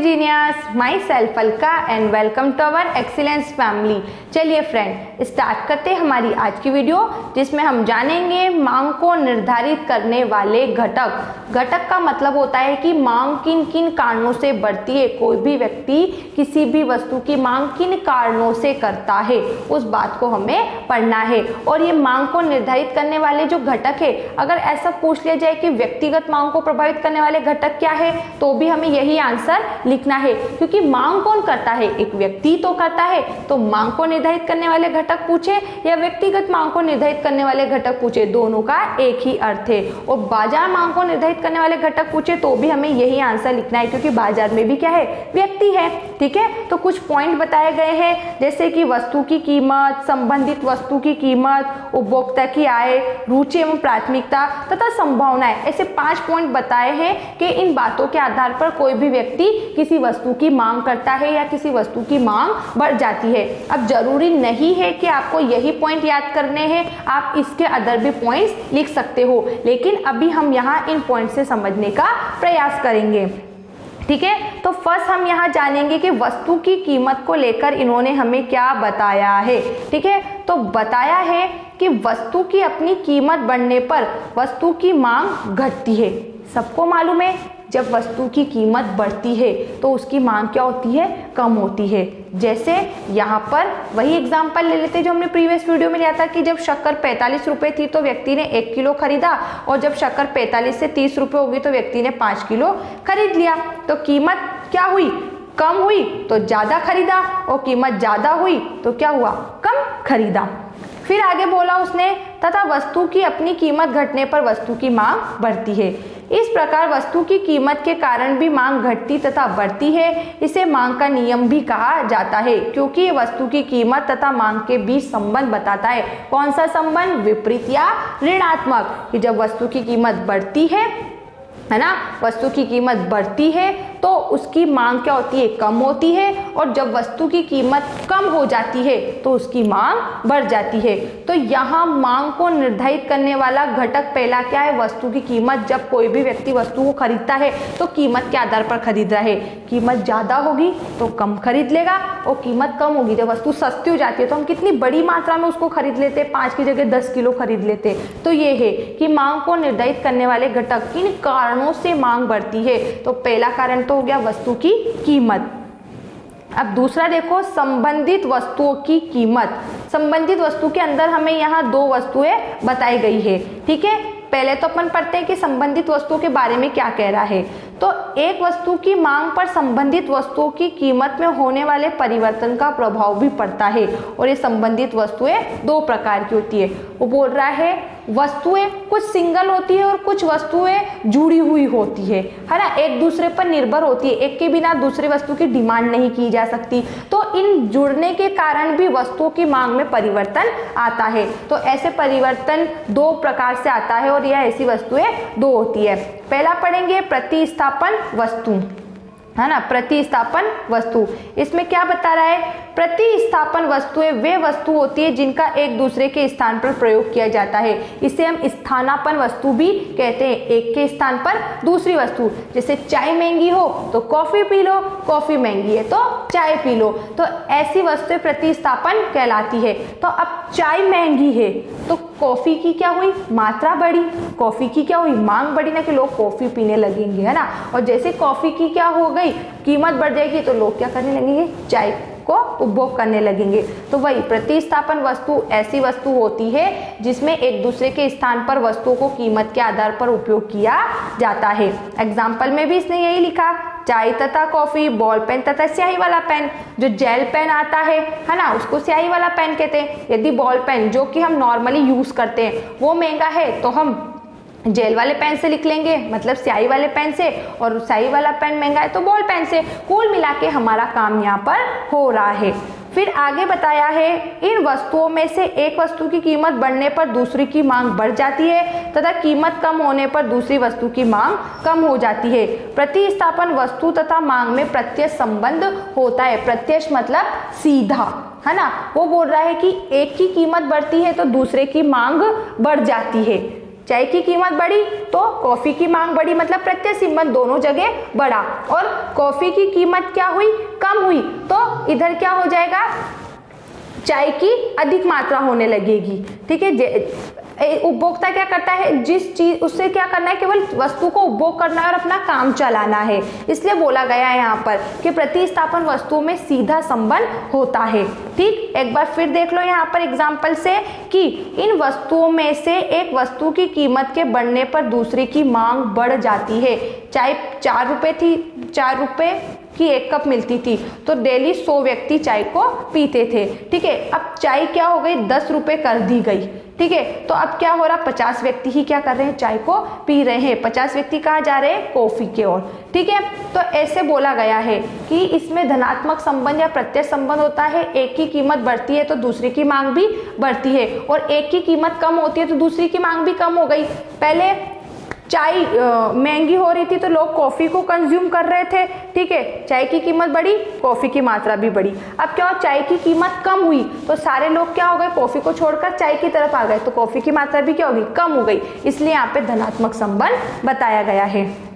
Engineers, myself Alka and welcome to our excellence family. चलिए friend, start करते हैं हमारी आज की वीडियो, जिसमें हम जानेंगे मांग को निर्धारित करने वाले घटक। घटक का मतलब होता है कि मांग किन किन कारणों से बढ़ती है। कोई भी व्यक्ति किसी भी वस्तु की मांग किन कारणों से करता है, उस बात को हमें पढ़ना है। और ये मांग को निर्धारित करने वाले जो घटक है, अगर ऐसा पूछ लिया जाए कि व्यक्तिगत मांग को प्रभावित करने वाले घटक क्या है, तो भी हमें यही आंसर लिखना है, क्योंकि मांग कौन करता है, एक व्यक्ति तो करता है। तो मांग को निर्धारित करने वाले घटक पूछे या व्यक्तिगत मांग को निर्धारित करने वाले घटक पूछे, दोनों का एक ही अर्थ है। और बाजार मांग को निर्धारित करने वाले घटक पूछे तो भी हमें यही आंसर लिखना है, क्योंकि बाजार में भी क्या है, व्यक्ति है। ठीक है, तो कुछ पॉइंट बताए गए हैं, जैसे कि वस्तु की कीमत, संबंधित वस्तु की कीमत, उपभोक्ता की आय, रुचि एवं प्राथमिकता तथा संभावनाएं। ऐसे 5 पॉइंट बताए हैं कि इन बातों के आधार पर कोई भी व्यक्ति किसी वस्तु की मांग करता है या किसी वस्तु की मांग बढ़ जाती है। अब जरूरी नहीं है कि आपको यही पॉइंट याद करने हैं, आप इसके अदर भी पॉइंट्स लिख सकते हो, लेकिन अभी हम यहाँ इन पॉइंट से समझने का प्रयास करेंगे। ठीक है, तो फर्स्ट हम यहाँ जानेंगे कि वस्तु की कीमत को लेकर इन्होंने हमें क्या बताया है। ठीक है, तो बताया है कि वस्तु की अपनी कीमत बढ़ने पर वस्तु की मांग घटती है। सबको मालूम है, जब वस्तु की कीमत बढ़ती है तो उसकी मांग क्या होती है, कम होती है। जैसे यहाँ पर वही एग्जांपल ले लेते जो हमने प्रीवियस वीडियो में लिया था कि जब शक्कर 45 रुपये थी तो व्यक्ति ने 1 किलो खरीदा, और जब शक्कर 45 से 30 रुपये होगी तो व्यक्ति ने 5 किलो खरीद लिया। तो कीमत क्या हुई, कम हुई तो ज़्यादा खरीदा, और कीमत ज़्यादा हुई तो क्या हुआ, कम खरीदा। फिर आगे बोला उसने, तथा वस्तु की अपनी कीमत घटने पर वस्तु की मांग बढ़ती है। इस प्रकार वस्तु की कीमत के कारण भी मांग घटती तथा बढ़ती है। इसे मांग का नियम भी कहा जाता है, क्योंकि ये वस्तु की कीमत तथा मांग के बीच संबंध बताता है। कौन सा संबंध, विपरीत या ऋणात्मक, कि जब वस्तु की कीमत बढ़ती है ना, वस्तु की कीमत बढ़ती है तो उसकी मांग क्या होती है, कम होती है, और जब वस्तु की कीमत कम हो जाती है तो उसकी मांग बढ़ जाती है। तो यहाँ मांग को निर्धारित करने वाला घटक पहला क्या है, वस्तु की कीमत। जब कोई भी व्यक्ति वस्तु को खरीदता है तो कीमत के आधार पर खरीद रहा है। कीमत ज़्यादा होगी तो कम खरीद लेगा, और कीमत कम होगी, जब वस्तु सस्ती हो जाती है तो हम कितनी बड़ी मात्रा में उसको खरीद लेते हैं, 5 की जगह 10 किलो खरीद लेते हैं। तो ये है कि मांग को निर्धारित करने वाले घटक किन कारणों से मांग बढ़ती है। तो पहला कारण तो हो गया वस्तु की कीमत। अब दूसरा देखो, संबंधित वस्तुओं की कीमत। संबंधित वस्तु के अंदर हमें यहाँ 2 वस्तुएं बताई गई है। ठीक है, पहले तो अपन पढ़ते हैं कि संबंधित वस्तुओं के बारे में क्या कह रहा है। तो एक वस्तु की मांग पर संबंधित वस्तुओं की कीमत में होने वाले परिवर्तन का प्रभाव भी पड़ता है, और ये संबंधित वस्तुएं 2 प्रकार की होती है। वो बोल रहा है वस्तुएं कुछ सिंगल होती है और कुछ वस्तुएं जुड़ी हुई होती है ना, एक दूसरे पर निर्भर होती है, एक के बिना दूसरी वस्तु की डिमांड नहीं की जा सकती। तो इन जुड़ने के कारण भी वस्तुओं की मांग में परिवर्तन आता है। तो ऐसे परिवर्तन 2 प्रकार से आता है, और यह ऐसी वस्तुएं 2 होती है। पहला पढ़ेंगे प्रतिस्थापन वस्तु, है ना, प्रतिस्थापन वस्तु। इसमें क्या बता रहा है, प्रतिस्थापन वस्तुएं वे वस्तु होती है जिनका एक दूसरे के स्थान पर प्रयोग किया जाता है। इसे हम स्थानापन्न वस्तु भी कहते हैं, एक के स्थान पर दूसरी वस्तु। जैसे चाय महंगी हो तो कॉफी पी लो, कॉफी महंगी है तो चाय पी लो। तो ऐसी वस्तुएं प्रतिस्थापन कहलाती है। तो अब चाय महंगी है तो कॉफी की क्या हुई, मात्रा बढ़ी, कॉफी की क्या हुई, मांग बढ़ी, ना कि लोग कॉफी पीने लगेंगे, है ना। और जैसे कॉफी की क्या हो गई, कीमत बढ़ जाएगी तो लोग क्या करने लगेंगे, चाय को उपभोग करने लगेंगे। तो वही प्रतिस्थापन वस्तु ऐसी वस्तु होती है जिसमें एक दूसरे के स्थान पर वस्तुओं को कीमत के आधार पर उपयोग किया जाता है। एग्जाम्पल में भी इसने यही लिखा, चाय तथा कॉफी, बॉल पेन तथा स्याही वाला पेन। जो जेल पेन आता है ना, उसको स्याही वाला पेन कहते हैं। यदि बॉल पेन जो कि हम नॉर्मली यूज करते हैं वो महंगा है तो हम जेल वाले पेन से लिख लेंगे, मतलब स्याही वाले पेन से, और स्याही वाला पेन महंगा है तो बॉल पेन से। कुल मिला के हमारा काम यहाँ पर हो रहा है। फिर आगे बताया है, इन वस्तुओं में से एक वस्तु की कीमत बढ़ने पर दूसरी की मांग बढ़ जाती है तथा कीमत कम होने पर दूसरी वस्तु की मांग कम हो जाती है। प्रतिस्थापन वस्तु तथा मांग में प्रत्यक्ष संबंध होता है। प्रत्यक्ष मतलब सीधा, है ना। वो बोल रहा है कि एक की कीमत बढ़ती है तो दूसरे की मांग बढ़ जाती है। चाय की कीमत बढ़ी तो कॉफ़ी की मांग बढ़ी, मतलब प्रत्यय संबंध दोनों जगह बढ़ा। और कॉफ़ी की कीमत क्या हुई, कम हुई, तो इधर क्या हो जाएगा, चाय की अधिक मात्रा होने लगेगी। ठीक है, उपभोक्ता क्या करता है, जिस चीज उससे क्या करना है, केवल वस्तु को उपभोग करना है और अपना काम चलाना है। इसलिए बोला गया है यहाँ पर कि प्रतिस्थापन वस्तुओं में सीधा संबंध होता है। ठीक, एक बार फिर देख लो यहाँ पर एग्जाम्पल से कि इन वस्तुओं में से एक वस्तु की कीमत के बढ़ने पर दूसरी की मांग बढ़ जाती है। चाय 4 रुपये थी, 4 रुपये की 1 कप मिलती थी, तो डेली 100 व्यक्ति चाय को पीते थे। ठीक है, अब चाय क्या हो गई, 10 रुपये कर दी गई। ठीक है, तो अब क्या हो रहा, 50 व्यक्ति ही क्या कर रहे हैं, चाय को पी रहे हैं। 50 व्यक्ति कहाँ जा रहे हैं, कॉफी की ओर। ठीक है, तो ऐसे बोला गया है कि इसमें धनात्मक संबंध या प्रत्यय संबंध होता है। एक की कीमत बढ़ती है तो दूसरी की मांग भी बढ़ती है, और एक की कीमत कम होती है तो दूसरी की मांग भी कम हो गई। पहले चाय महंगी हो रही थी तो लोग कॉफ़ी को कंज्यूम कर रहे थे। ठीक है, चाय की कीमत बढ़ी, कॉफ़ी की मात्रा भी बढ़ी। अब क्या हो, चाय की कीमत कम हुई तो सारे लोग क्या हो गए, कॉफ़ी को छोड़कर चाय की तरफ आ गए, तो कॉफ़ी की मात्रा भी क्या होगी, कम हो गई। इसलिए यहाँ पे धनात्मक संबंध बताया गया है।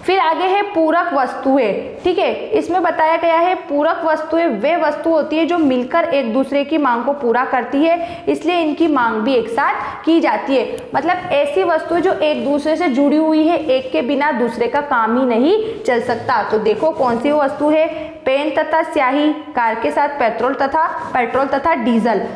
फिर आगे है पूरक वस्तुएं। ठीक है, इसमें बताया गया है पूरक वस्तुएं वे वस्तु होती है जो मिलकर एक दूसरे की मांग को पूरा करती है, इसलिए इनकी मांग भी एक साथ की जाती है। मतलब ऐसी वस्तुएं जो एक दूसरे से जुड़ी हुई है, एक के बिना दूसरे का काम ही नहीं चल सकता। तो देखो कौन सी वस्तु है, पेन तथा स्याही, कार के साथ पेट्रोल तथा डीजल।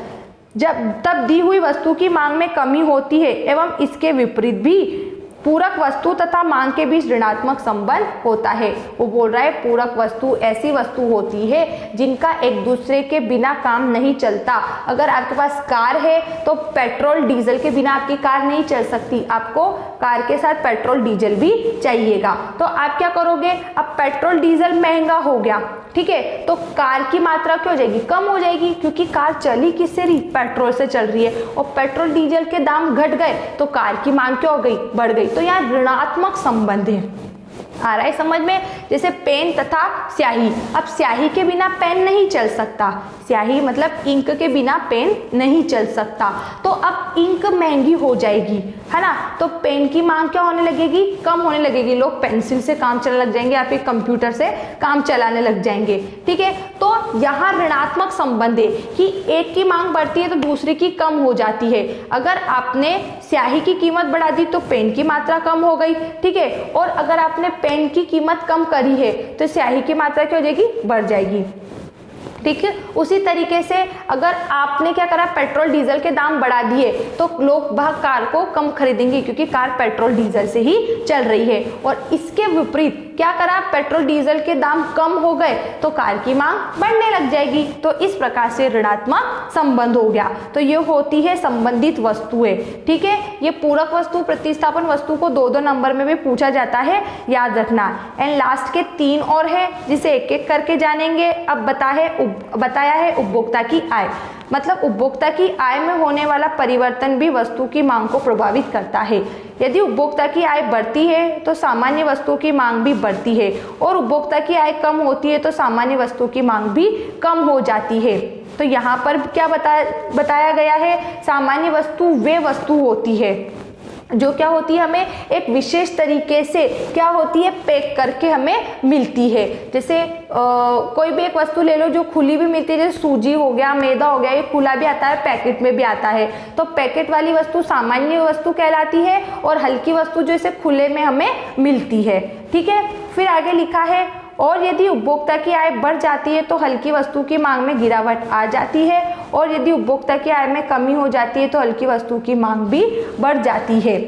जब तब दी हुई वस्तु की मांग में कमी होती है एवं इसके विपरीत भी पूरक वस्तु तथा मांग के बीच ऋणात्मक संबंध होता है। वो बोल रहा है पूरक वस्तु ऐसी वस्तु होती है जिनका एक दूसरे के बिना काम नहीं चलता। अगर आपके पास कार है तो पेट्रोल डीजल के बिना आपकी कार नहीं चल सकती, आपको कार के साथ पेट्रोल डीजल भी चाहिएगा। तो आप क्या करोगे, अब पेट्रोल डीजल महंगा हो गया, ठीक है, तो कार की मात्रा क्या हो जाएगी, कम हो जाएगी, क्योंकि कार चली किससे रही, पेट्रोल से चल रही है, और पेट्रोल डीजल के दाम घट गए तो कार की मांग क्या हो गई, बढ़ गई। तो यहाँ ऋणात्मक संबंध है। आ रहा है समझ में। जैसे पेन तथा स्याही, अब स्याही के बिना पेन नहीं चल सकता, स्याही मतलब इंक के बिना पेन नहीं चल सकता, तो अब इंक महंगी हो जाएगी, है ना, तो पेन की मांग क्या होने लगेगी, कम होने लगेगी। लोग पेंसिल से काम चलाने लग जाएंगे या फिर कंप्यूटर से काम चलाने लग जाएंगे। ठीक है, तो यहाँ ऋणात्मक संबंध है कि एक की मांग बढ़ती है तो दूसरी की कम हो जाती है। अगर आपने स्याही की कीमत बढ़ा दी तो पेन की मात्रा कम हो गई। ठीक है, और अगर आपने पेन की कीमत कम करी है तो स्याही की मात्रा क्या हो जाएगी, बढ़ जाएगी। ठीक है, उसी तरीके से अगर आपने क्या करा, पेट्रोल डीजल के दाम बढ़ा दिए तो लोग वह कार को कम खरीदेंगे क्योंकि कार पेट्रोल डीजल से ही चल रही है। और इसके विपरीत क्या करा, पेट्रोल डीजल के दाम कम हो गए तो कार की मांग बढ़ने लग जाएगी। तो इस प्रकार से ऋणात्मक संबंध हो गया। तो ये होती है संबंधित वस्तुएं। ठीक है, ये पूरक वस्तु प्रतिस्थापन वस्तु को 2-2 नंबर में भी पूछा जाता है, याद रखना। एंड लास्ट के 3 और है जिसे एक एक करके जानेंगे। अब बताया है उपभोक्ता की आय, मतलब उपभोक्ता की आय में होने वाला परिवर्तन भी वस्तु की मांग को प्रभावित करता है। यदि उपभोक्ता की आय बढ़ती है तो सामान्य वस्तु की मांग भी बढ़ती है, और उपभोक्ता की आय कम होती है तो सामान्य वस्तु की मांग भी कम हो जाती है। तो यहाँ पर क्या बताया गया है, सामान्य वस्तु वे वस्तु होती है जो क्या होती है, हमें एक विशेष तरीके से क्या होती है, पैक करके हमें मिलती है। जैसे कोई भी एक वस्तु ले लो जो खुली भी मिलती है, जैसे सूजी हो गया, मैदा हो गया, ये खुला भी आता है, पैकेट में भी आता है। तो पैकेट वाली वस्तु सामान्य वस्तु कहलाती है, और हल्की वस्तु जो इसे खुले में हमें मिलती है। ठीक है, फिर आगे लिखा है, और यदि उपभोक्ता की आय बढ़ जाती है तो हल्की वस्तु की मांग में गिरावट आ जाती है, और यदि उपभोक्ता की आय में कमी हो जाती है तो हल्की वस्तु की मांग भी बढ़ जाती है।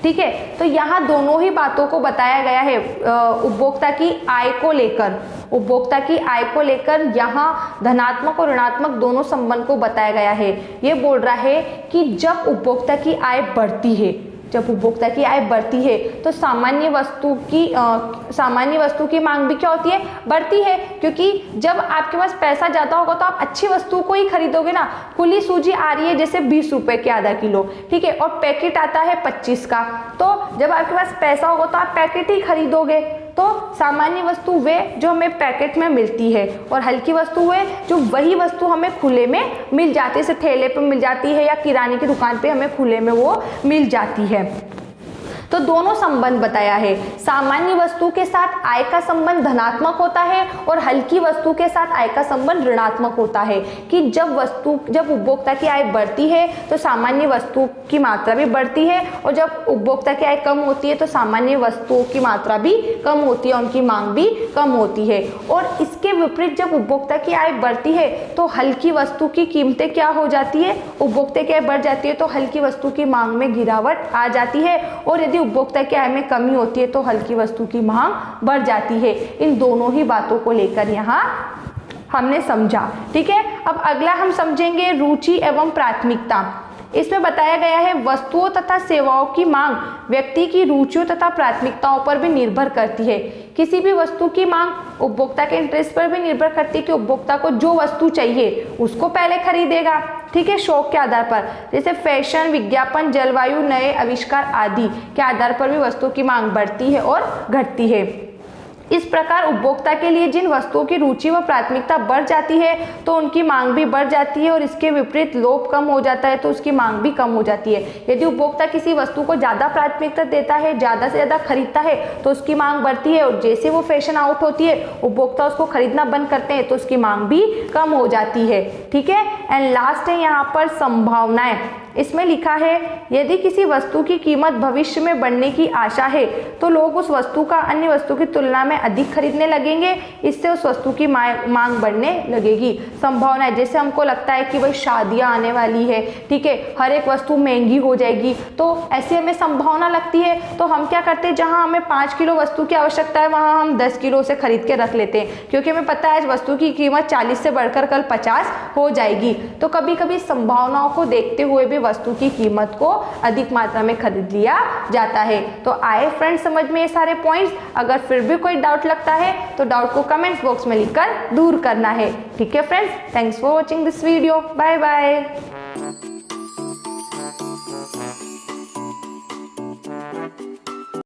ठीक है, तो यहाँ दोनों ही बातों को बताया गया है उपभोक्ता की आय को लेकर। उपभोक्ता की आय को लेकर यहाँ धनात्मक और ऋणात्मक दोनों संबंध को बताया गया है। ये बोल रहा है कि जब उपभोक्ता की आय बढ़ती है, जब उपभोक्ता की आय बढ़ती है तो सामान्य वस्तु की मांग भी क्या होती है, बढ़ती है। क्योंकि जब आपके पास पैसा ज़्यादा होगा तो आप अच्छी वस्तु को ही खरीदोगे ना। खुली सूजी आ रही है जैसे 20 रुपए के आधा किलो, ठीक है, और पैकेट आता है 25 का, तो जब आपके पास पैसा होगा तो आप पैकेट ही खरीदोगे। तो सामान्य वस्तु वे जो हमें पैकेट में मिलती है, और हल्की वस्तु वे जो वही वस्तु हमें खुले में मिल जाती है, जैसे ठेले पे मिल जाती है या किराने की दुकान पे हमें खुले में वो मिल जाती है। तो दोनों संबंध बताया है। सामान्य वस्तु के साथ आय का संबंध धनात्मक होता है और हल्की वस्तु के साथ आय का संबंध ऋणात्मक होता है, कि जब उपभोक्ता की आय बढ़ती है तो सामान्य वस्तु की मात्रा भी बढ़ती है, और जब उपभोक्ता की आय कम होती है तो सामान्य वस्तुओं की मात्रा भी कम होती है, उनकी मांग भी कम होती है। और इसके विपरीत जब उपभोक्ता की आय बढ़ती है तो हल्की वस्तु की कीमतें क्या हो जाती है, उपभोक्ता की आय बढ़ जाती है तो हल्की वस्तु की मांग में गिरावट आ जाती है, और यदि उपभोक्ता की आय में कमी होती है तो हल्की वस्तु की मांग बढ़ जाती है। इन दोनों ही बातों को लेकर यहाँ हमने समझा। ठीक है, अब अगला हम समझेंगे रुचि एवं प्राथमिकता। इसमें बताया गया है वस्तुओं तथा सेवाओं की मांग व्यक्ति की रुचियों तथा प्राथमिकताओं पर भी निर्भर करती है। किसी भी वस्तु की मांग उपभोक्ता के इंटरेस्ट पर भी निर्भर करती है कि उपभोक्ता को जो वस्तु चाहिए उसको पहले खरीदेगा। ठीक है, शौक के आधार पर, जैसे फैशन, विज्ञापन, जलवायु, नए आविष्कार आदि के आधार पर भी वस्तुओं की मांग बढ़ती है और घटती है। इस प्रकार उपभोक्ता के लिए जिन वस्तुओं की रुचि व प्राथमिकता बढ़ जाती है तो उनकी मांग भी बढ़ जाती है, और इसके विपरीत लोभ कम हो जाता है तो उसकी मांग भी कम हो जाती है। यदि उपभोक्ता किसी वस्तु को ज़्यादा प्राथमिकता देता है, ज़्यादा से ज़्यादा खरीदता है तो उसकी मांग बढ़ती है, और जैसे वो फैशन आउट होती है, उपभोक्ता उसको खरीदना बंद करते हैं तो उसकी मांग भी कम हो जाती है। ठीक है, एंड लास्ट है यहाँ पर संभावनाएं। इसमें लिखा है यदि किसी वस्तु की कीमत भविष्य में बढ़ने की आशा है तो लोग उस वस्तु का अन्य वस्तु की तुलना में अधिक खरीदने लगेंगे, इससे उस वस्तु की मांग बढ़ने लगेगी। संभावना है, जैसे हमको लगता है कि भाई शादियां आने वाली है, ठीक है, हर एक वस्तु महंगी हो जाएगी, तो ऐसी हमें संभावना लगती है, तो हम क्या करते हैं, जहां हमें 5 किलो वस्तु की आवश्यकता है वहां हम 10 किलो से खरीद के रख लेते हैं, क्योंकि हमें पता है आज वस्तु की कीमत 40 से बढ़कर कल 50 हो जाएगी। तो कभी कभी संभावनाओं को देखते हुए भी वस्तु की कीमत को अधिक मात्रा में खरीद लिया जाता है। तो आए फ्रेंड्स समझ में ये सारे पॉइंट्स। अगर फिर भी कोई डाउट लगता है तो डाउट को कमेंट्स बॉक्स में लिखकर दूर करना है। ठीक है friends, thanks for watching this video, bye bye.